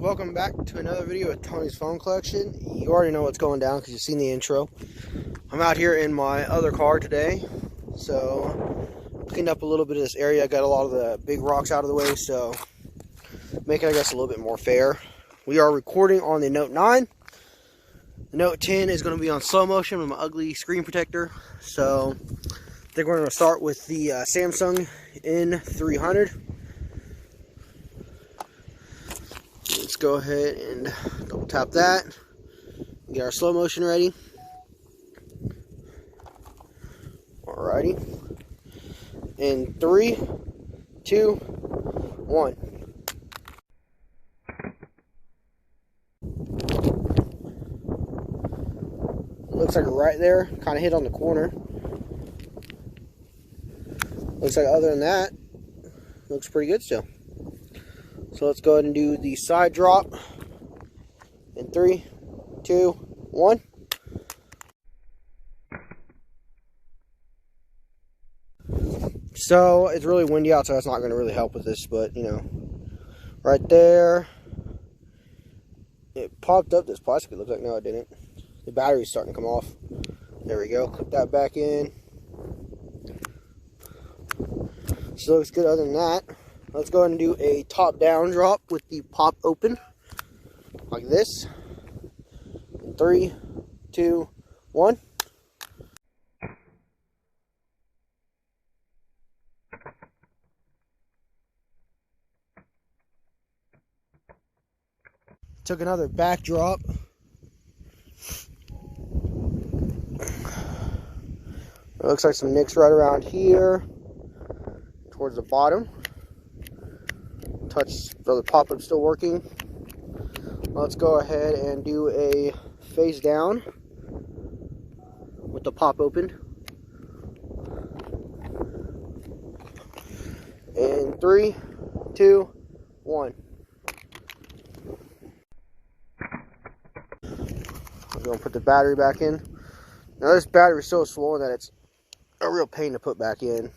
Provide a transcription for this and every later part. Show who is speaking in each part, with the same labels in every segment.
Speaker 1: Welcome back to another video with Tony's Phone Collection. You already know what's going down because you've seen the intro. I'm out here in my other car today, so cleaned up a little bit of this area. I got a lot of the big rocks out of the way, so make it, I guess, a little bit more fair. We are recording on the Note 9. The Note 10 is going to be on slow motion with my ugly screen protector. So I think we're going to start with the Samsung N300. Let's go ahead and double tap that. Get our slow motion ready. Alrighty. In 3, 2, 1. Looks like right there, kind of hit on the corner. Looks like other than that, looks pretty good still. So let's go ahead and do the side drop in 3, 2, 1. So it's really windy out, so that's not going to really help with this, but you know, right there, it popped up this plastic. It looks like, no, it didn't. The battery's starting to come off. There we go. Clip that back in. So it looks good other than that. Let's go ahead and do a top-down drop with the pop open, like this. In 3, 2, 1. Took another back drop. It looks like some nicks right around here, towards the bottom. Touch, so the pop-up's still working. Let's go ahead and do a face down with the pop open. In 3, 2, 1. I'm going to put the battery back in. Now this battery is so swollen that it's a real pain to put back in.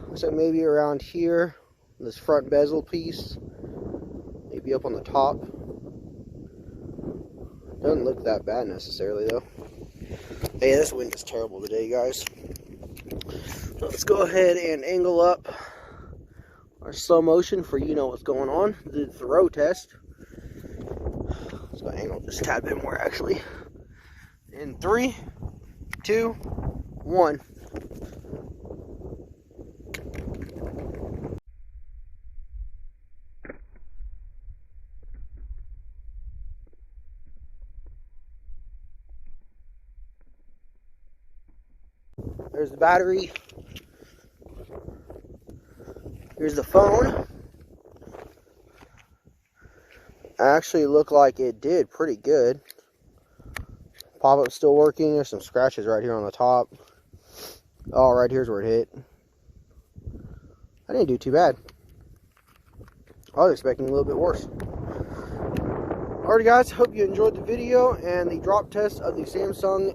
Speaker 1: Looks like maybe around here, this front bezel piece, maybe up on the top. Doesn't look that bad necessarily though. Hey, this wind is terrible today, guys. So let's go ahead and angle up our slow motion for you know what's going on. The throw test. Let's go angle just a tad bit more actually. In 3, 2, 1. There's the battery. Here's the phone. Actually looked like it did pretty good. Pop-up's still working. There's some scratches right here on the top. Oh, right here's where it hit. I didn't do too bad. I was expecting a little bit worse. Alrighty guys, hope you enjoyed the video and the drop test of the Samsung